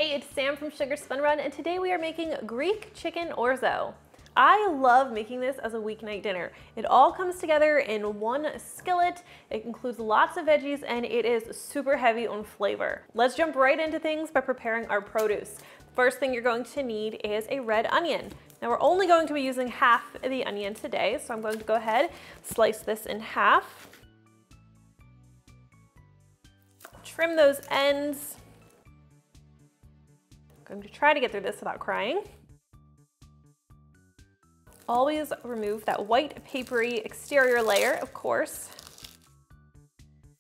Hey, it's Sam from Sugar Spun Run, and today we are making Greek chicken orzo. I love making this as a weeknight dinner. It all comes together in one skillet. It includes lots of veggies and it is super heavy on flavor. Let's jump right into things by preparing our produce. First thing you're going to need is a red onion. Now we're only going to be using half the onion today, so I'm going to go ahead, slice this in half. Trim those ends. I'm going to try to get through this without crying. Always remove that white papery exterior layer, of course.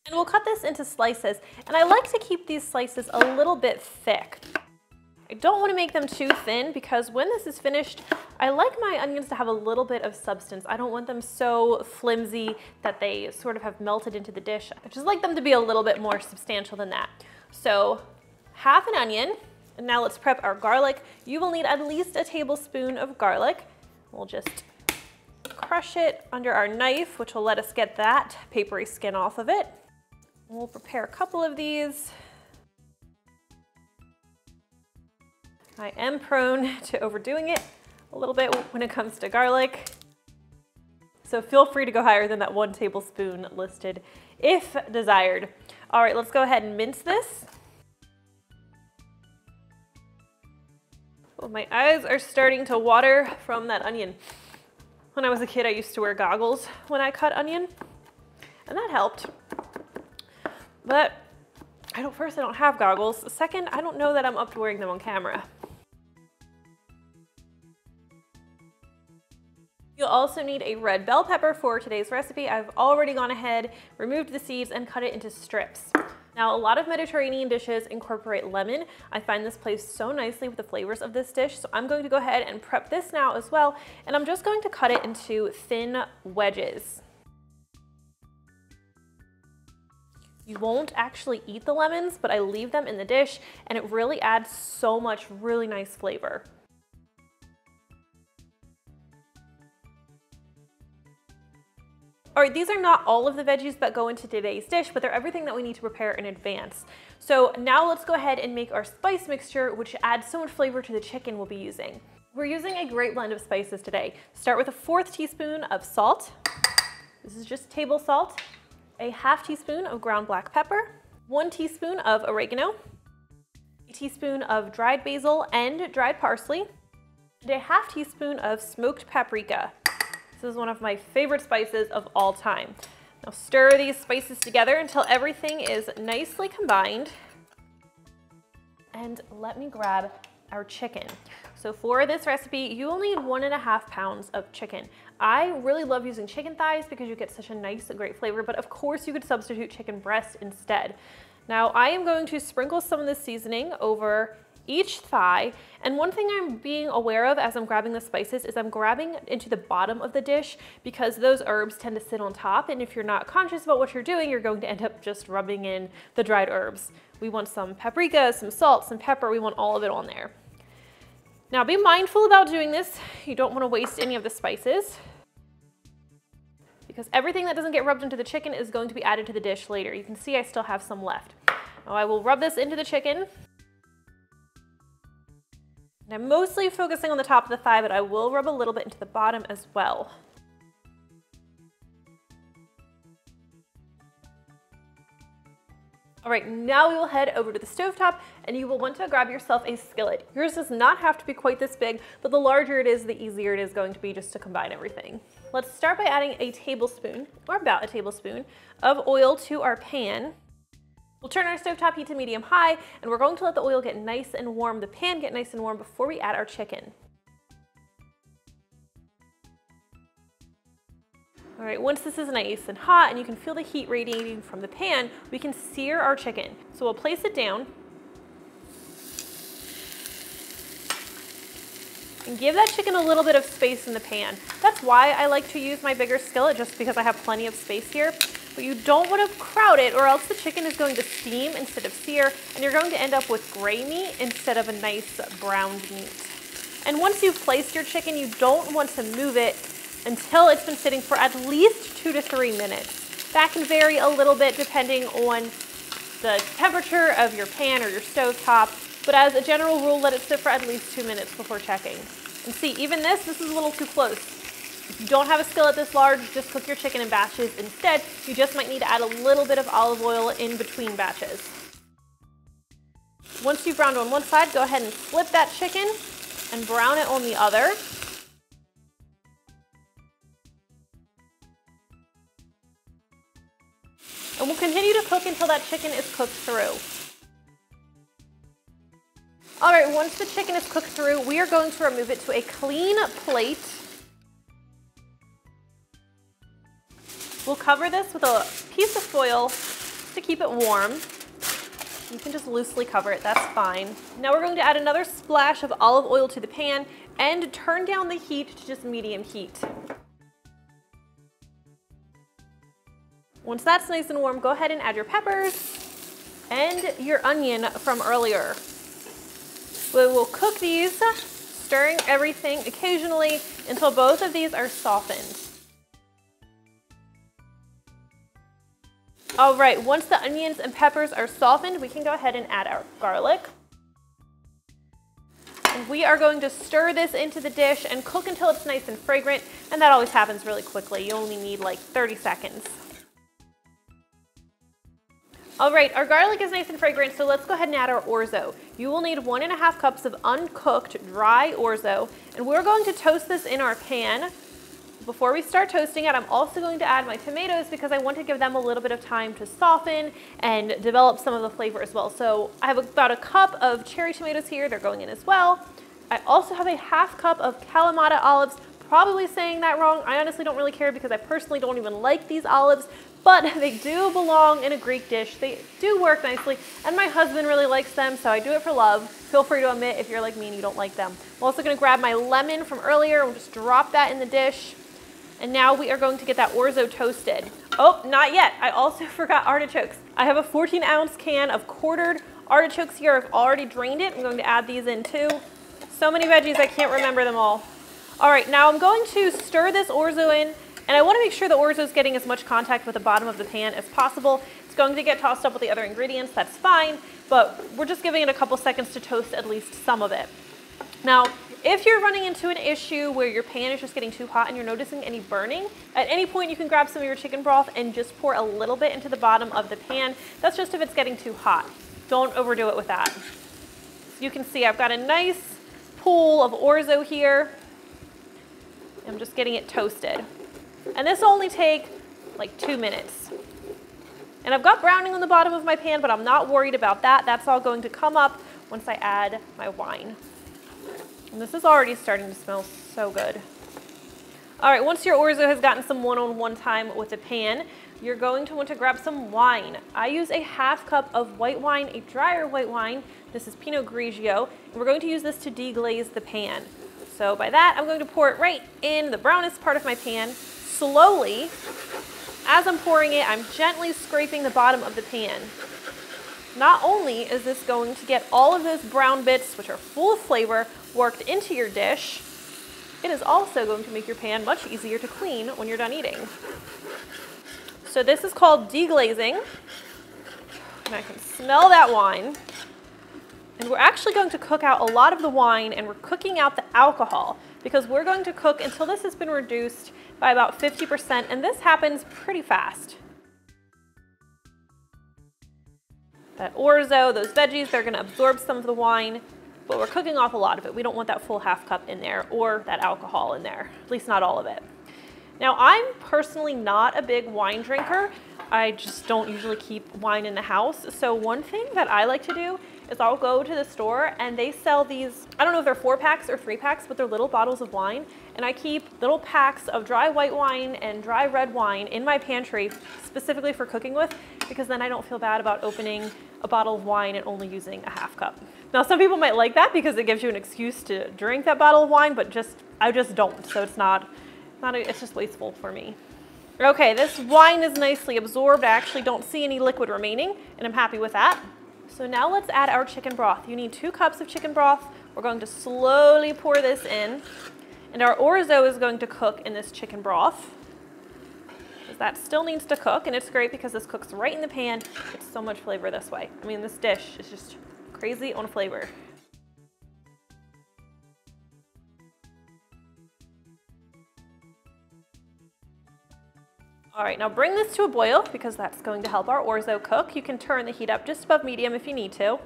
And we'll cut this into slices. And I like to keep these slices a little bit thick. I don't want to make them too thin because when this is finished, I like my onions to have a little bit of substance. I don't want them so flimsy that they sort of have melted into the dish. I just like them to be a little bit more substantial than that. So half an onion. And now let's prep our garlic. You will need at least a tablespoon of garlic. We'll just crush it under our knife, which will let us get that papery skin off of it. We'll prepare a couple of these. I am prone to overdoing it a little bit when it comes to garlic. So feel free to go higher than that 1 tablespoon listed if desired. All right, let's go ahead and mince this. Oh, my eyes are starting to water from that onion. When I was a kid, I used to wear goggles when I cut onion, and that helped. But first, I don't have goggles. Second, I don't know that I'm up to wearing them on camera. You'll also need a red bell pepper for today's recipe. I've already gone ahead, removed the seeds, and cut it into strips. Now, a lot of Mediterranean dishes incorporate lemon. I find this plays so nicely with the flavors of this dish, so I'm going to go ahead and prep this now as well, and I'm just going to cut it into thin wedges. You won't actually eat the lemons, but I leave them in the dish, and it really adds so much really nice flavor. All right, these are not all of the veggies that go into today's dish, but they're everything that we need to prepare in advance. So now let's go ahead and make our spice mixture, which adds so much flavor to the chicken we'll be using. We're using a great blend of spices today. Start with a 1/4 teaspoon of salt. This is just table salt. A 1/2 teaspoon of ground black pepper. 1 teaspoon of oregano. A teaspoon of dried basil and dried parsley. And a 1/2 teaspoon of smoked paprika. This is one of my favorite spices of all time. Now stir these spices together until everything is nicely combined. And let me grab our chicken. So for this recipe, you will need 1.5 pounds of chicken. I really love using chicken thighs because you get such a nice, great flavor, but of course you could substitute chicken breast instead. Now I am going to sprinkle some of this seasoning over each thigh, and one thing I'm being aware of as I'm grabbing the spices is I'm grabbing into the bottom of the dish because those herbs tend to sit on top, and if you're not conscious about what you're doing, you're going to end up just rubbing in the dried herbs. We want some paprika, some salt, some pepper, we want all of it on there. Now be mindful about doing this. You don't want to waste any of the spices because everything that doesn't get rubbed into the chicken is going to be added to the dish later. You can see I still have some left. Now I will rub this into the chicken. I'm mostly focusing on the top of the thigh, but I will rub a little bit into the bottom as well. All right, now we will head over to the stovetop, and you will want to grab yourself a skillet. Yours does not have to be quite this big, but the larger it is, the easier it is going to be just to combine everything. Let's start by adding a tablespoon, or about a tablespoon, of oil to our pan. We'll turn our stovetop heat to medium-high, and we're going to let the oil get nice and warm, the pan get nice and warm before we add our chicken. All right, once this is nice and hot and you can feel the heat radiating from the pan, we can sear our chicken. So we'll place it down and give that chicken a little bit of space in the pan. That's why I like to use my bigger skillet, just because I have plenty of space here. But you don't want to crowd it, or else the chicken is going to steam instead of sear, and you're going to end up with gray meat instead of a nice browned meat. And once you've placed your chicken, you don't want to move it until it's been sitting for at least 2 to 3 minutes. That can vary a little bit depending on the temperature of your pan or your stove top. But as a general rule, let it sit for at least 2 minutes before checking. And see, even this is a little too close. If you don't have a skillet this large, just cook your chicken in batches. Instead, you just might need to add a little bit of olive oil in between batches. Once you've browned on one side, go ahead and flip that chicken and brown it on the other. And we'll continue to cook until that chicken is cooked through. All right, once the chicken is cooked through, we are going to remove it to a clean plate. We'll cover this with a piece of foil to keep it warm. You can just loosely cover it, that's fine. Now we're going to add another splash of olive oil to the pan and turn down the heat to just medium heat. Once that's nice and warm, go ahead and add your peppers and your onion from earlier. We will cook these, stirring everything occasionally until both of these are softened. All right, once the onions and peppers are softened, we can go ahead and add our garlic. And we are going to stir this into the dish and cook until it's nice and fragrant, and that always happens really quickly. You only need like 30 seconds. All right, our garlic is nice and fragrant, so let's go ahead and add our orzo. You will need 1.5 cups of uncooked dry orzo, and we're going to toast this in our pan. Before we start toasting it, I'm also going to add my tomatoes because I want to give them a little bit of time to soften and develop some of the flavor as well. So I have about a cup of cherry tomatoes here, they're going in as well. I also have a 1/2 cup of kalamata olives, probably saying that wrong. I honestly don't really care because I personally don't even like these olives, but they do belong in a Greek dish. They do work nicely, and my husband really likes them, so I do it for love. Feel free to admit if you're like me and you don't like them. I'm also gonna grab my lemon from earlier and just drop that in the dish. And now we are going to get that orzo toasted. Oh, not yet. I also forgot artichokes. I have a 14-ounce can of quartered artichokes here. I've already drained it. I'm going to add these in too. So many veggies, I can't remember them all. All right, now I'm going to stir this orzo in, and I want to make sure the orzo is getting as much contact with the bottom of the pan as possible. It's going to get tossed up with the other ingredients, that's fine, but we're just giving it a couple seconds to toast at least some of it. Now, if you're running into an issue where your pan is just getting too hot and you're noticing any burning, at any point you can grab some of your chicken broth and just pour a little bit into the bottom of the pan. That's just if it's getting too hot. Don't overdo it with that. So you can see I've got a nice pool of orzo here. I'm just getting it toasted. And this will only take like 2 minutes. And I've got browning on the bottom of my pan, but I'm not worried about that. That's all going to come up once I add my wine. And this is already starting to smell so good. All right, once your orzo has gotten some one-on-one time with the pan, you're going to want to grab some wine. I use a 1/2 cup of white wine, a drier white wine. This is Pinot Grigio. And we're going to use this to deglaze the pan. So by that, I'm going to pour it right in the brownest part of my pan, slowly. As I'm pouring it, I'm gently scraping the bottom of the pan. Not only is this going to get all of those brown bits, which are full of flavor, worked into your dish, it is also going to make your pan much easier to clean when you're done eating. So this is called deglazing, and I can smell that wine. And we're actually going to cook out a lot of the wine, and we're cooking out the alcohol because we're going to cook until this has been reduced by about 50%, and this happens pretty fast. That orzo, those veggies, they're gonna absorb some of the wine, but we're cooking off a lot of it. We don't want that full 1/2 cup in there or that alcohol in there, at least not all of it. Now, I'm personally not a big wine drinker. I just don't usually keep wine in the house. So one thing that I like to do is I'll go to the store and they sell these, I don't know if they're 4-packs or 3-packs, but they're little bottles of wine. And I keep little packs of dry white wine and dry red wine in my pantry specifically for cooking with, because then I don't feel bad about opening a bottle of wine and only using a 1/2 cup. Now, some people might like that because it gives you an excuse to drink that bottle of wine, but I just don't. So it's just wasteful for me. Okay, this wine is nicely absorbed. I actually don't see any liquid remaining, and I'm happy with that. So now let's add our chicken broth. You need 2 cups of chicken broth. We're going to slowly pour this in, and our orzo is going to cook in this chicken broth. That still needs to cook, and it's great because this cooks right in the pan. It's so much flavor this way. I mean, this dish is just crazy on flavor. All right, now bring this to a boil because that's going to help our orzo cook. You can turn the heat up just above medium if you need to.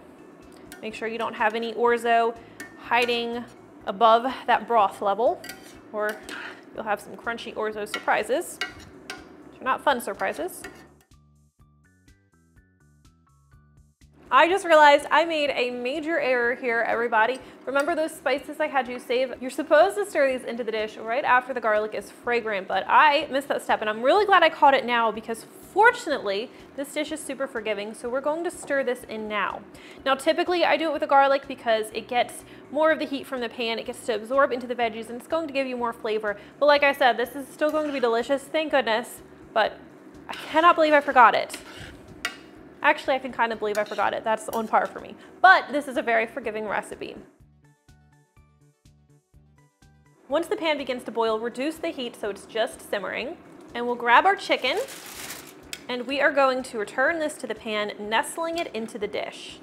Make sure you don't have any orzo hiding above that broth level, or you'll have some crunchy orzo surprises, which are not fun surprises. I just realized I made a major error here, everybody. Remember those spices I had you save? You're supposed to stir these into the dish right after the garlic is fragrant, but I missed that step, and I'm really glad I caught it now because fortunately, this dish is super forgiving, so we're going to stir this in now. Now, typically I do it with the garlic because it gets more of the heat from the pan, it gets to absorb into the veggies, and it's going to give you more flavor. But like I said, this is still going to be delicious, thank goodness, but I cannot believe I forgot it. Actually, I can kind of believe I forgot it. That's on par for me. But this is a very forgiving recipe. Once the pan begins to boil, reduce the heat so it's just simmering. And we'll grab our chicken, and we are going to return this to the pan, nestling it into the dish.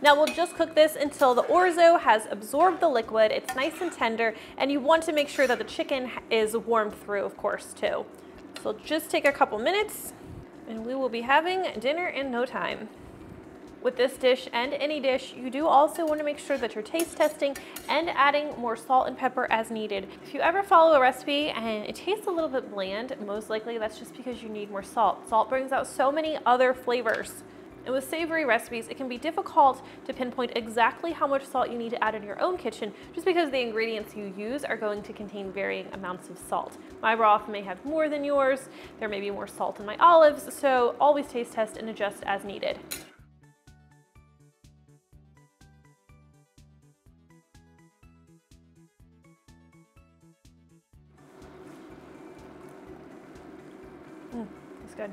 Now we'll just cook this until the orzo has absorbed the liquid, it's nice and tender, and you want to make sure that the chicken is warmed through, of course, too. So just take a couple minutes, and we will be having dinner in no time. With this dish and any dish, you do also want to make sure that you're taste testing and adding more salt and pepper as needed. If you ever follow a recipe and it tastes a little bit bland, most likely that's just because you need more salt. Salt brings out so many other flavors. And with savory recipes, it can be difficult to pinpoint exactly how much salt you need to add in your own kitchen, just because the ingredients you use are going to contain varying amounts of salt. My broth may have more than yours, there may be more salt in my olives, so always taste test and adjust as needed. It's good.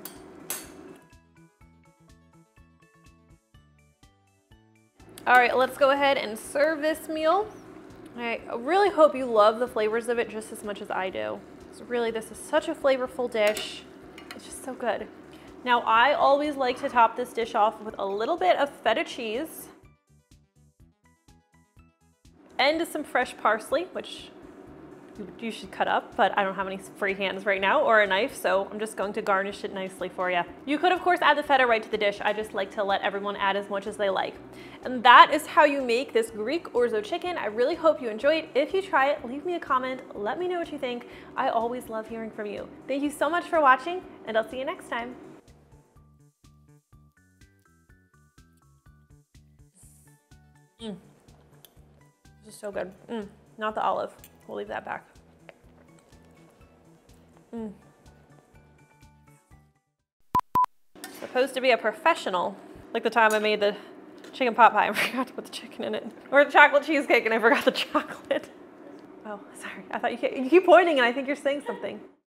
All right, let's go ahead and serve this meal. I really hope you love the flavors of it just as much as I do. So really, this is such a flavorful dish. It's just so good. Now, I always like to top this dish off with a little bit of feta cheese and some fresh parsley, which you should cut up, but I don't have any free hands right now or a knife, so I'm just going to garnish it nicely for you. You could, of course, add the feta right to the dish. I just like to let everyone add as much as they like. And that is how you make this Greek orzo chicken. I really hope you enjoyed. If you try it, leave me a comment. Let me know what you think. I always love hearing from you. Thank you so much for watching, and I'll see you next time. This is so good. Not the olive. We'll leave that back. Supposed to be a professional. Like the time I made the chicken pot pie and forgot to put the chicken in it. Or the chocolate cheesecake and I forgot the chocolate. Oh, sorry. I thought you keep pointing and I think you're saying something.